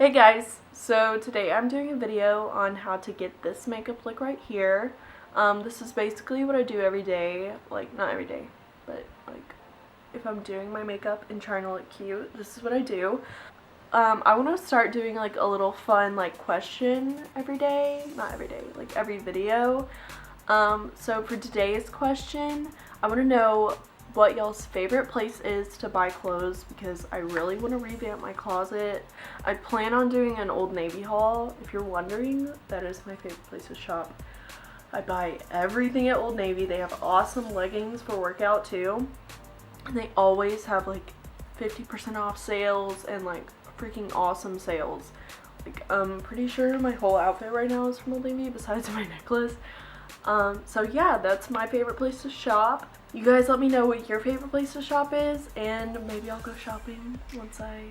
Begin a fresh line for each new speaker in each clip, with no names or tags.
Hey guys, so today I'm doing a video on how to get this makeup look right here. This is basically what I do every day, like not every day, but like if I'm doing my makeup and trying to look cute, this is what I do. I want to start doing like a little fun like question every day, not every day, like every video. So for today's question, I want to know what y'all's favorite place is to buy clothes because I really want to revamp my closet. I plan on doing an Old Navy haul. If you're wondering, that is my favorite place to shop. I buy everything at Old Navy. They have awesome leggings for workout too. And they always have like 50% off sales and like freaking awesome sales. Like I'm pretty sure my whole outfit right now is from Old Navy besides my necklace. So yeah, that's my favorite place to shop. You guys let me know what your favorite place to shop is, and maybe I'll go shopping once I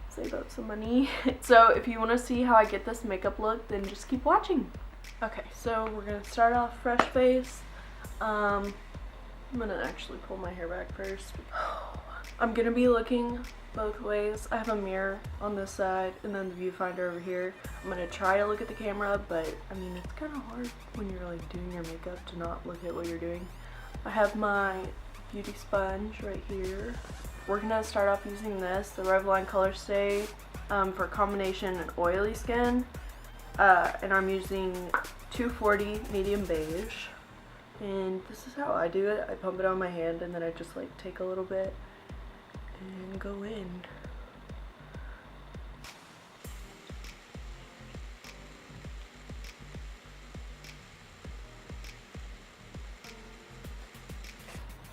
save up some money. So if you want to see how I get this makeup look, then just keep watching. Okay, so we're going to start off fresh face. I'm going to actually pull my hair back first. I'm going to be looking both ways. I have a mirror on this side and then the viewfinder over here. I'm going to try to look at the camera, but I mean it's kind of hard when you're like doing your makeup to not look at what you're doing. I have my beauty sponge right here. We're going to start off using this, the Revlon Colorstay for combination and oily skin. And I'm using 240 medium beige. And this is how I do it. I pump it on my hand and then I just like take a little bit and go in.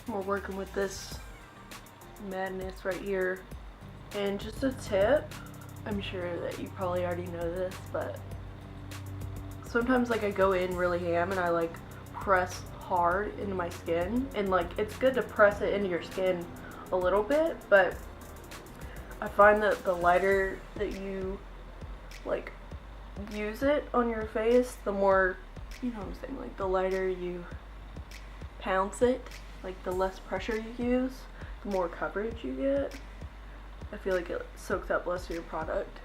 We're working with this madness right here. And just a tip, I'm sure that you probably already know this, but sometimes like I go in really ham and I like press hard into my skin, and like it's good to press it into your skin a little bit, but I find that the lighter that you like use it on your face, the more, you know what I'm saying, like the lighter you pounce it, like the less pressure you use, the more coverage you get. I feel like it soaks up less of your product.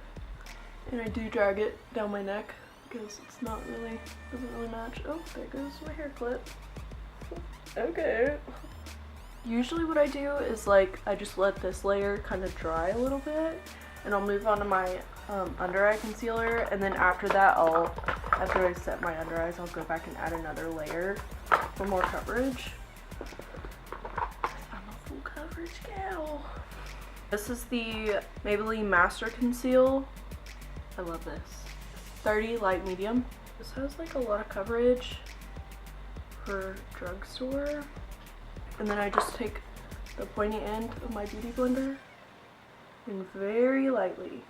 And I do drag it down my neck because it's not really, doesn't really match. Oh, there goes my hair clip. Okay. Usually what I do is like I just let this layer kind of dry a little bit and I'll move on to my under eye concealer, and then after that after I set my under eyes, I'll go back and add another layer for more coverage. I'm a full coverage gal. This is the Maybelline Master Conceal. I love this. 30 light medium. This has like a lot of coverage for drugstore. And then I just take the pointy end of my beauty blender and very lightly,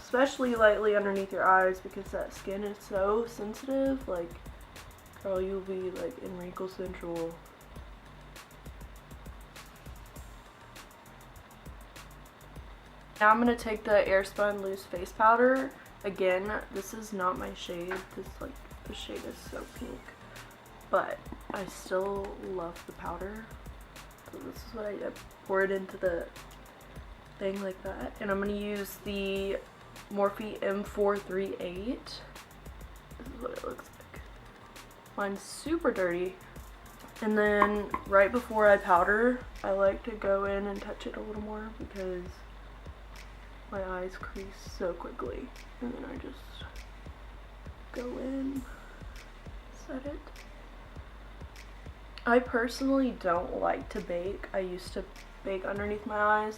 especially lightly underneath your eyes because that skin is so sensitive. Like, girl, you'll be like in wrinkle central. Now I'm going to take the Airpsun loose face powder. Again, this is not my shade. The shade is so pink. But I still love the powder. So this is what I pour it into the thing like that. And I'm going to use the Morphe M438. This is what it looks like. Mine's super dirty. And then right before I powder, I like to go in and touch it a little more because my eyes crease so quickly. And then I just go in, set it. I personally don't like to bake. I used to bake underneath my eyes,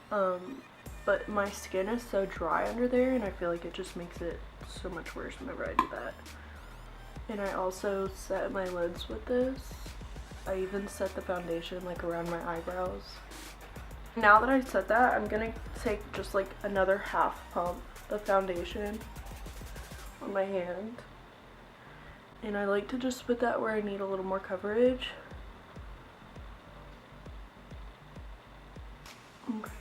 but my skin is so dry under there and I feel like it just makes it so much worse whenever I do that. And I also set my lids with this. I even set the foundation like around my eyebrows. Now that I set that, I'm gonna take just like another half pump of foundation on my hand. And I like to just put that where I need a little more coverage. Okay.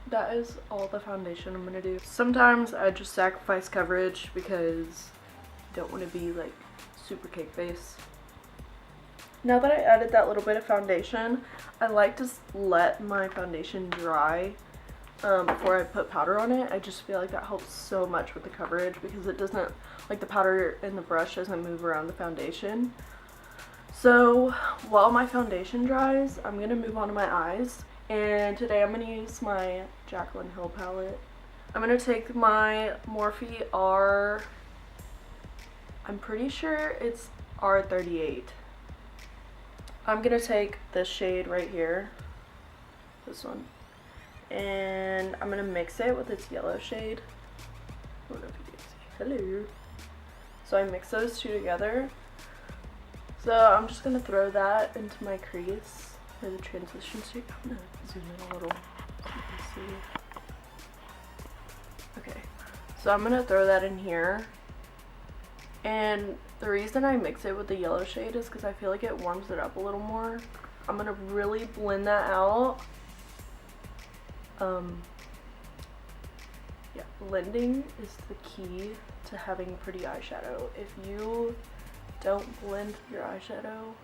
That is all the foundation I'm gonna do. Sometimes I just sacrifice coverage because I don't want to be like super cake face. Now that I added that little bit of foundation, I like to let my foundation dry before I put powder on it. I just feel like that helps so much with the coverage because it doesn't, like the powder in the brush doesn't move around the foundation. So while my foundation dries, I'm going to move on to my eyes. And today I'm going to use my Jaclyn Hill palette. I'm going to take my Morphe R, I'm pretty sure it's R38. I'm going to take this shade right here, this one, and I'm going to mix it with this yellow shade. I don't know if you can see. Hello. So I mix those two together. So I'm just going to throw that into my crease for the transition shade. I'm going to zoom in a little so you can see. Okay, so I'm going to throw that in here. And the reason I mix it with the yellow shade is because I feel like it warms it up a little more. I'm going to really blend that out. Yeah, blending is the key to having pretty eyeshadow. If you don't blend your eyeshadow,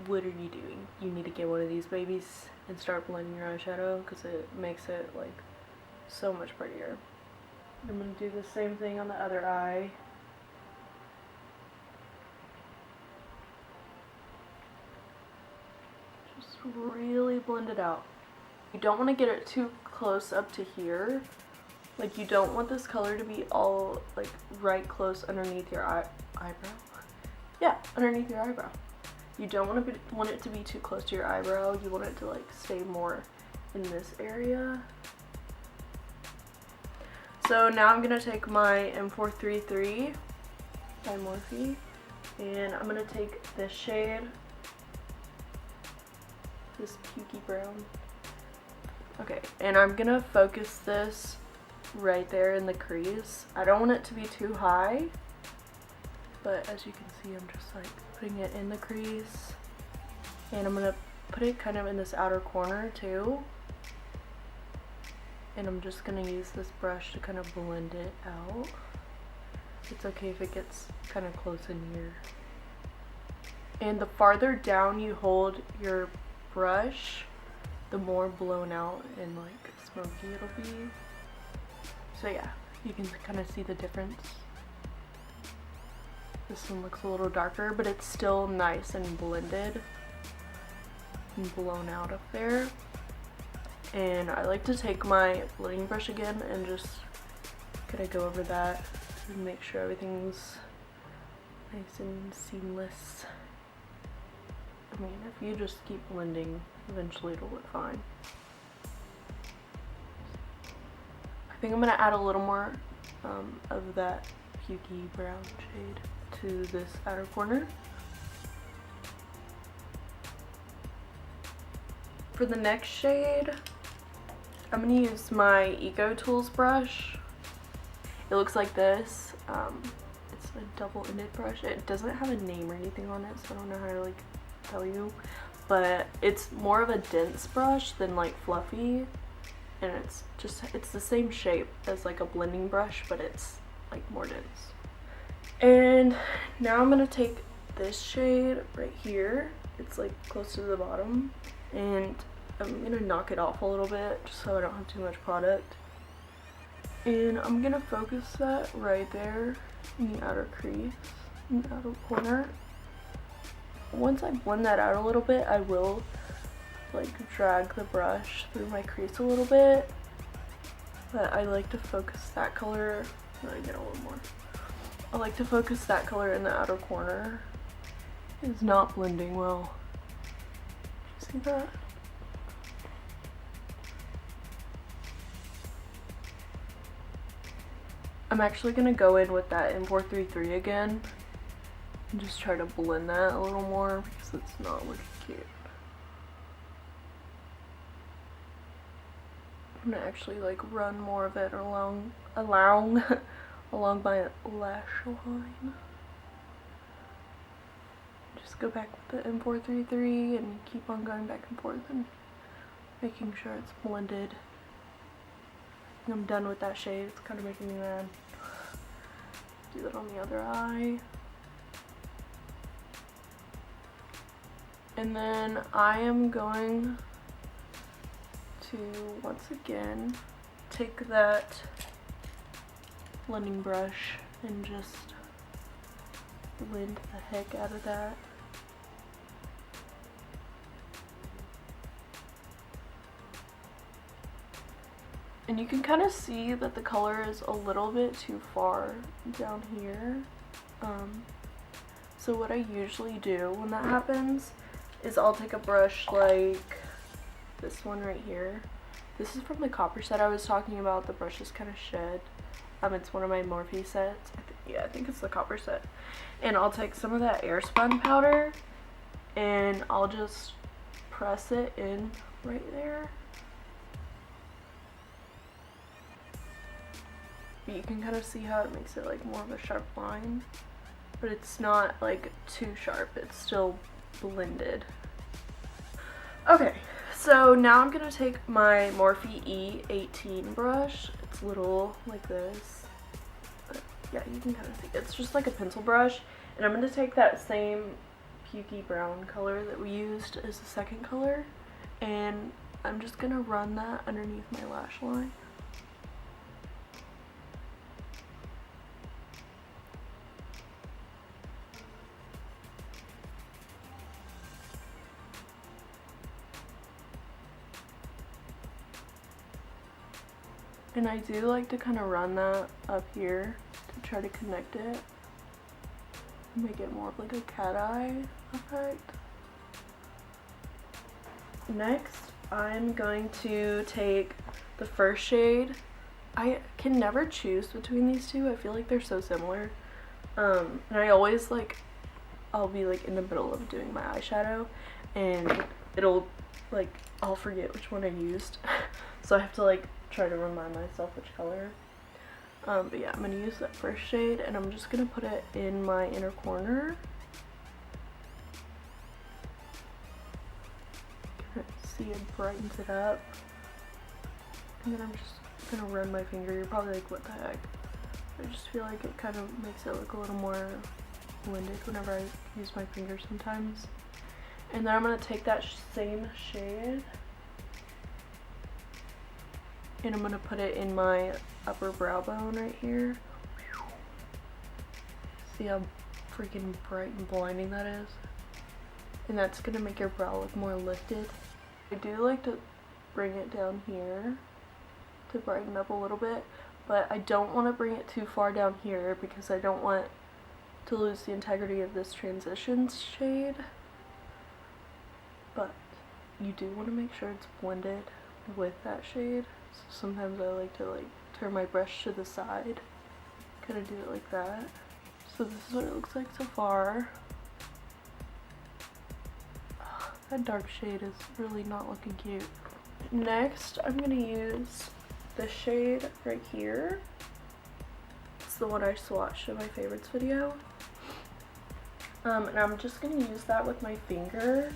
what are you doing? You need to get one of these babies and start blending your eyeshadow because it makes it like so much prettier. I'm going to do the same thing on the other eye. Just really blend it out. You don't want to get it too close up to here. Like, you don't want this color to be all like right close underneath your eyebrow. Yeah, underneath your eyebrow. You don't want it to be too close to your eyebrow. You want it to like stay more in this area. So now I'm gonna take my M433 by Morphe, and I'm gonna take this shade, this pukey brown. Okay, and I'm gonna focus this right there in the crease. I don't want it to be too high, but as you can see, I'm just like putting it in the crease, and I'm gonna put it kind of in this outer corner too. And I'm just gonna use this brush to kind of blend it out. It's okay if it gets kind of close in here. And the farther down you hold your brush, the more blown out and like smoky it'll be. So yeah, you can kind of see the difference. This one looks a little darker, but it's still nice and blended and blown out up there. And I like to take my blending brush again and just kind of go over that and make sure everything's nice and seamless. I mean, if you just keep blending, eventually it'll look fine. I think I'm going to add a little more of that pukey brown shade to this outer corner. For the next shade, I'm going to use my Eco Tools brush. It looks like this. It's a double-ended brush. It doesn't have a name or anything on it, so I don't know how to like tell you. But it's more of a dense brush than like fluffy. And it's the same shape as like a blending brush, but it's like more dense. And now I'm going to take this shade right here. It's like close to the bottom. And I'm going to knock it off a little bit just so I don't have too much product. And I'm going to focus that right there in the outer crease, in the outer corner. Once I blend that out a little bit, I will like drag the brush through my crease a little bit. But I like to focus that color. Let me get a little more. I like to focus that color in the outer corner. It's not blending well. See that? I'm actually going to go in with that M433 again and just try to blend that a little more because it's not looking cute. I'm going to actually like run more of it along my lash line. Just go back with the M433 and keep on going back and forth and making sure it's blended. I'm done with that shade. It's kind of making me mad. Do that on the other eye. And then I am going to once again take that blending brush and just blend the heck out of that. And you can kind of see that the color is a little bit too far down here. So what I usually do when that happens is I'll take a brush like this one right here. This is from the copper set I was talking about. The brush is kind of shed. It's one of my Morphe sets. I think it's the copper set. And I'll take some of that Airspun powder and I'll just press it in right there. But you can kind of see how it makes it like more of a sharp line, but it's not like too sharp, it's still blended. Okay, so now I'm gonna take my Morphe E18 brush. It's little like this, but yeah, you can kind of see it's just like a pencil brush, and I'm gonna take that same pukey brown color that we used as the second color, and I'm just gonna run that underneath my lash line. And I do like to kind of run that up here to try to connect it, make it more of like a cat eye effect. Next, I'm going to take the first shade. I can never choose between these two. I feel like they're so similar. And I always like, I'll be like in the middle of doing my eyeshadow and it'll like, I'll forget which one I used. So I have to like try to remind myself which color. But yeah, I'm gonna use that first shade and I'm just gonna put it in my inner corner. See, it brightens it up. And then I'm just gonna run my finger. You're probably like, what the heck? I just feel like it kind of makes it look a little more blended whenever I use my finger sometimes. And then I'm gonna take that same shade and I'm gonna put it in my upper brow bone right here. See how freaking bright and blinding that is? And that's gonna make your brow look more lifted. I do like to bring it down here to brighten up a little bit, but I don't want to bring it too far down here because I don't want to lose the integrity of this transition shade. But you do want to make sure it's blended with that shade. So sometimes I like to like turn my brush to the side, kind of do it like that. So this is what it looks like so far. That dark shade is really not looking cute. Next, I'm gonna use this shade right here. It's the one I swatched in my favorites video. And I'm just gonna use that with my finger.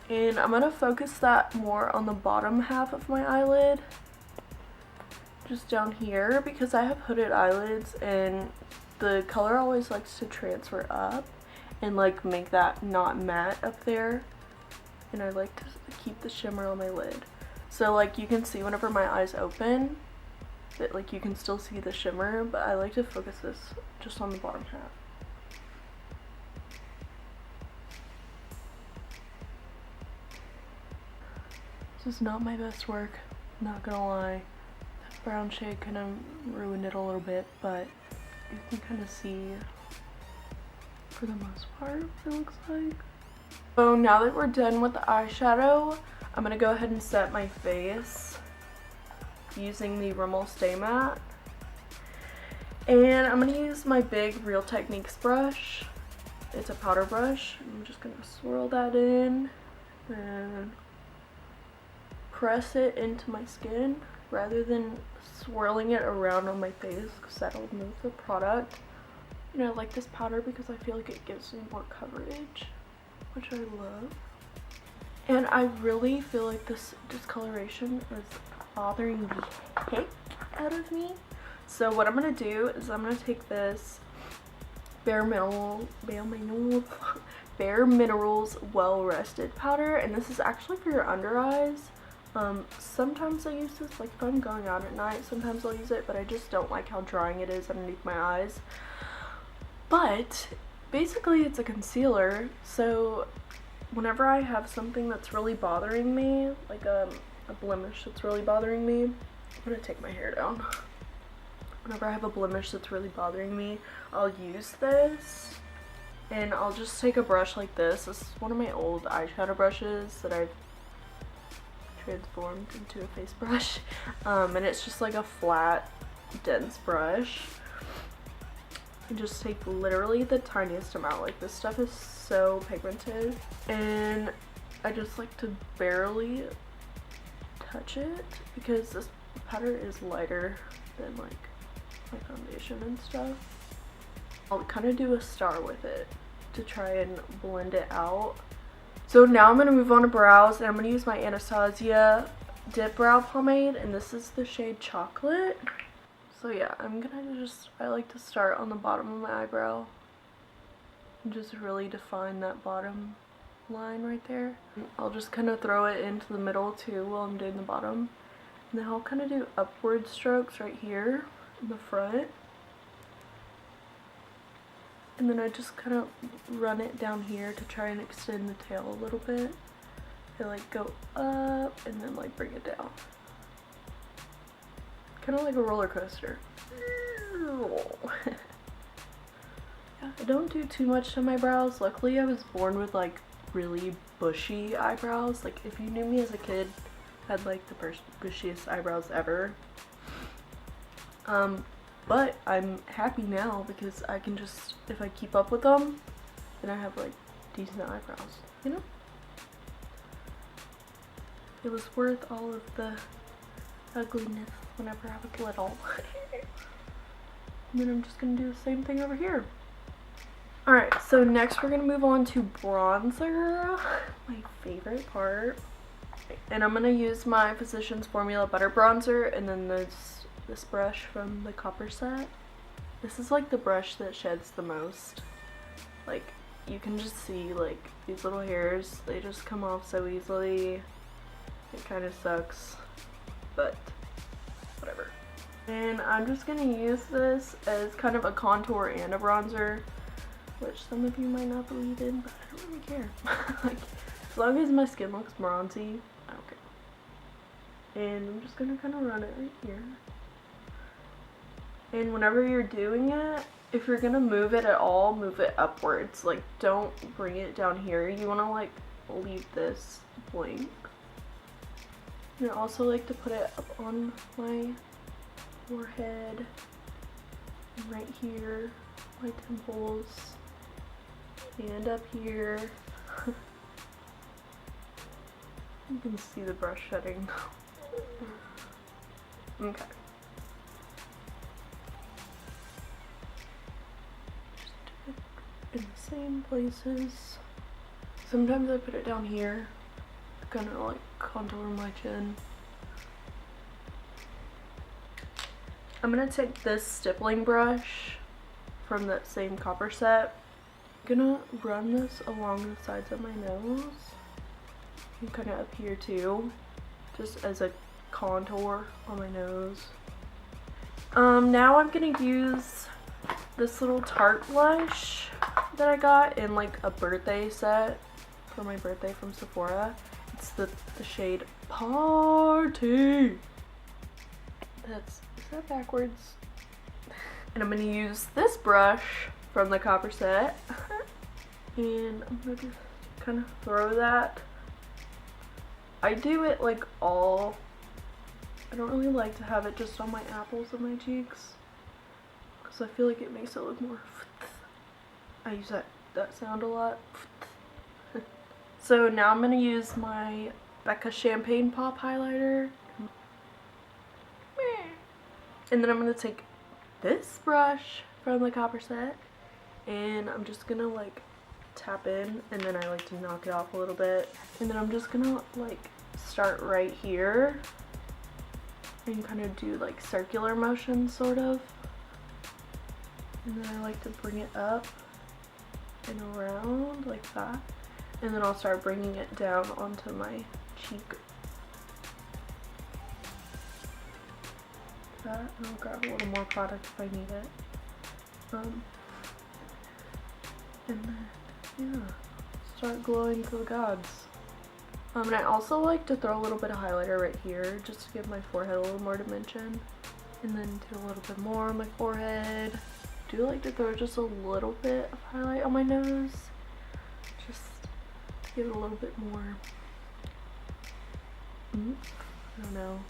And I'm gonna focus that more on the bottom half of my eyelid. Just down here, because I have hooded eyelids and the color always likes to transfer up and like make that not matte up there. And I like to keep the shimmer on my lid. So like you can see whenever my eyes open, that like you can still see the shimmer, but I like to focus this just on the bottom half. This is not my best work, not gonna lie. That brown shade kind of ruined it a little bit, but you can kind of see for the most part what it looks like. So now that we're done with the eyeshadow, I'm gonna go ahead and set my face using the Rimmel Stay Matte. And I'm gonna use my big Real Techniques brush. It's a powder brush. I'm just gonna swirl that in and press it into my skin rather than swirling it around on my face because that'll move the product. You know, I like this powder because I feel like it gives me more coverage, which I love. And I really feel like this discoloration is bothering the heck out of me. So what I'm going to do is I'm going to take this Bare Mineral Bare Minerals Well Rested powder, and this is actually for your under eyes. Sometimes I use this, like if I'm going out at night, sometimes I'll use it, but I just don't like how drying it is underneath my eyes. But basically it's a concealer, so whenever I have something that's really bothering me, like a blemish that's really bothering me, I'm gonna take my hair down. Whenever I have a blemish that's really bothering me, I'll use this, and I'll just take a brush like this. This is one of my old eyeshadow brushes that I've transformed into a face brush, and it's just like a flat, dense brush. And just take literally the tiniest amount. Like, this stuff is so pigmented, and I just like to barely touch it because this powder is lighter than like my foundation and stuff. I'll kind of do a star with it to try and blend it out. So now I'm going to move on to brows, and I'm going to use my Anastasia Dip Brow Pomade, and this is the shade Chocolate. So yeah, I'm going to I like to start on the bottom of my eyebrow and just really define that bottom line right there. I'll just kind of throw it into the middle too while I'm doing the bottom. And then I'll kind of do upward strokes right here in the front. And then I just kind of run it down here to try and extend the tail a little bit. I like go up and then like bring it down. Kind of like a roller coaster. Yeah, I don't do too much to my brows. Luckily I was born with like really bushy eyebrows. Like, if you knew me as a kid, I had like the bushiest eyebrows ever. But I'm happy now because I can just, if I keep up with them, then I have like decent eyebrows, you know? It was worth all of the ugliness whenever I was little. And then I'm just gonna do the same thing over here. Alright, so next we're gonna move on to bronzer, my favorite part. And I'm gonna use my Physicians Formula Butter Bronzer, and then this brush from the Copper set. This is like the brush that sheds the most. Like, you can just see like these little hairs, they just come off so easily. It kind of sucks, but whatever. And I'm just gonna use this as kind of a contour and a bronzer, which some of you might not believe in, but I don't really care. Like, as long as my skin looks bronzy, I don't care. And I'm just gonna kind of run it right here. And whenever you're doing it, if you're gonna move it at all, move it upwards. Like, don't bring it down here. You wanna like leave this blank. And I also like to put it up on my forehead, and right here, my temples, and up here. You can see the brush shedding. Okay. In the same places. Sometimes I put it down here to kind of like contour my chin. I'm gonna take this stippling brush from that same Copper set. I'm gonna run this along the sides of my nose and kind of up here too, just as a contour on my nose. Now I'm gonna use this little Tarte blush that I got in like a birthday set for my birthday from Sephora. It's the shade Party. Is that backwards? And I'm gonna use this brush from the Copper set. And I'm gonna just kind of throw that. I do it like all. I don't really like to have it just on my apples of my cheeks, because I feel like it makes it look more. I use that sound a lot. So now I'm gonna use my Becca Champagne Pop highlighter. And then I'm gonna take this brush from the Copper set, and I'm just gonna like tap in, and then I like to knock it off a little bit. And then I'm just gonna like start right here and kind of do like circular motions sort of. And then I like to bring it up and around like that. And then I'll start bringing it down onto my cheek. That, and I'll grab a little more product if I need it. And then, yeah, start glowing for the gods. And I also like to throw a little bit of highlighter right here just to give my forehead a little more dimension. And then do a little bit more on my forehead. I do like to throw just a little bit of highlight on my nose. Just to give it a little bit more. I don't know.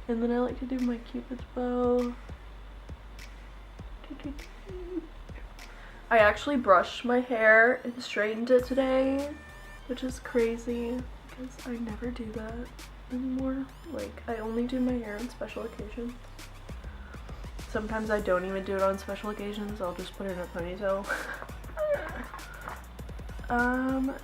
And then I like to do my Cupid's bow. I actually brushed my hair and straightened it today, which is crazy because I never do that anymore. Like, I only do my hair on special occasions. Sometimes I don't even do it on special occasions. I'll just put it in a ponytail.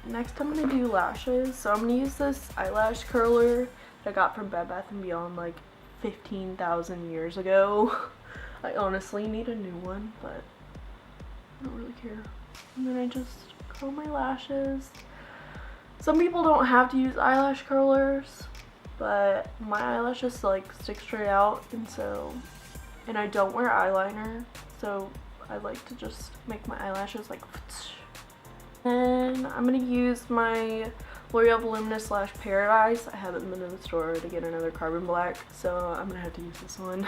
Next I'm gonna do lashes. So I'm gonna use this eyelash curler that I got from Bed Bath & Beyond like 15,000 years ago. I honestly need a new one, but I don't really care. And then I just curl my lashes. Some people don't have to use eyelash curlers, but my eyelashes like stick straight out, and I don't wear eyeliner, so I like to just make my eyelashes like. And I'm gonna use my L'Oreal Voluminous Lash Paradise. I haven't been to the store to get another carbon black, so I'm gonna have to use this one.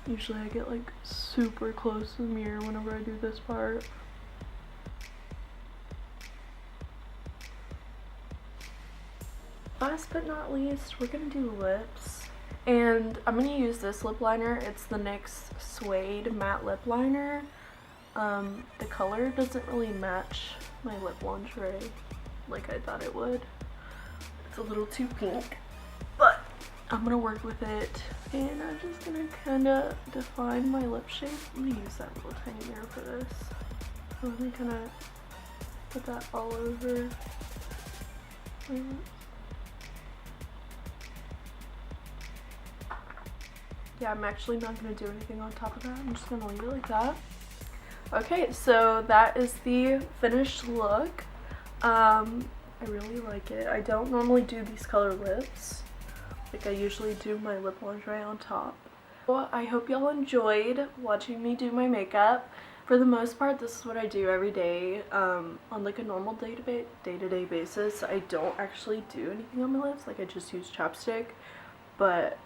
Usually I get like super close to the mirror whenever I do this part. Last but not least, we're gonna do lips. And I'm gonna use this lip liner. It's the NYX Suede matte lip liner. The color doesn't really match my lip lingerie like I thought it would. It's a little too pink, but I'm gonna work with it, and I'm just gonna kind of define my lip shape. I'm gonna use that little tiny mirror for this. So let me kind of put that all over my lips. Yeah, I'm actually not gonna do anything on top of that. I'm just gonna leave it like that. Okay, so that is the finished look. I really like it. I don't normally do these color lips. Like, I usually do my lip lingerie on top. Well, I hope y'all enjoyed watching me do my makeup. For the most part, this is what I do every day. On like a normal day-to-day basis, I don't actually do anything on my lips. Like, I just use chapstick. But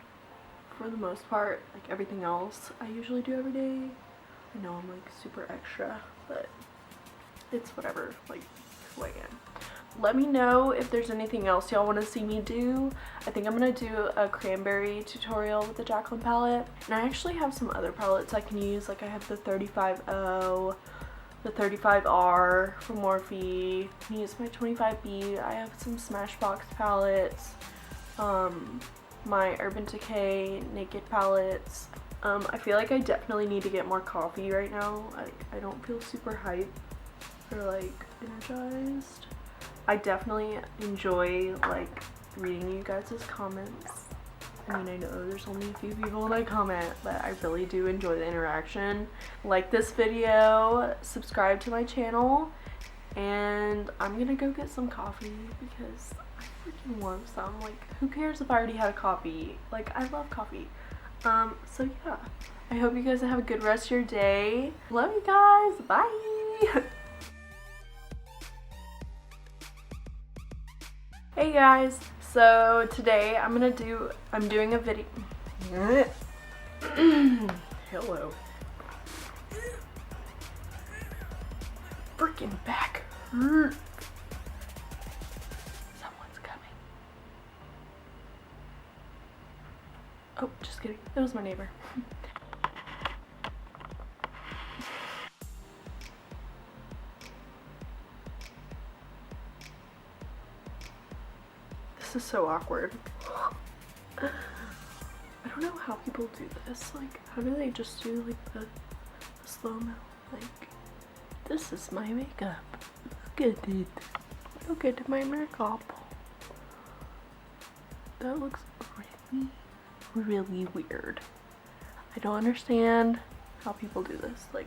for the most part, like everything else, I usually do every day. I know I'm like super extra, but it's whatever. Like, who I am. Let me know if there's anything else y'all want to see me do. I think I'm going to do a cranberry tutorial with the Jaclyn palette. And I actually have some other palettes I can use. Like, I have the 35O, the 35R from Morphe. I can use my 25B. I have some Smashbox palettes. My Urban Decay Naked palettes. I feel like I definitely need to get more coffee right now. I don't feel super hyped or like energized. I definitely enjoy like reading you guys' comments. I mean, I know there's only a few people that comment, but I really do enjoy the interaction. Like this video, subscribe to my channel, and I'm gonna go get some coffee because I freaking want some. Like, who cares if I already had a coffee? Like, I love coffee. So yeah, I hope you guys have a good rest of your day. Love you guys. Bye. Hey guys, so today I'm doing a video. Hello. Freaking back hurt. Someone's coming. Oh, just kidding. It was my neighbor. This is so awkward. I don't know how people do this. Like, how do they just do like the slow-mo? Like, this is my makeup. Look at it. Look at my makeup. That looks really, really weird. I don't understand how people do this. Like,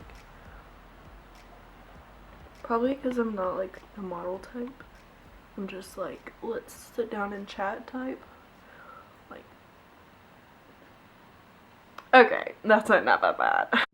probably because I'm not like a model type. I'm just like, let's sit down and chat type. Like, okay, that's enough of that.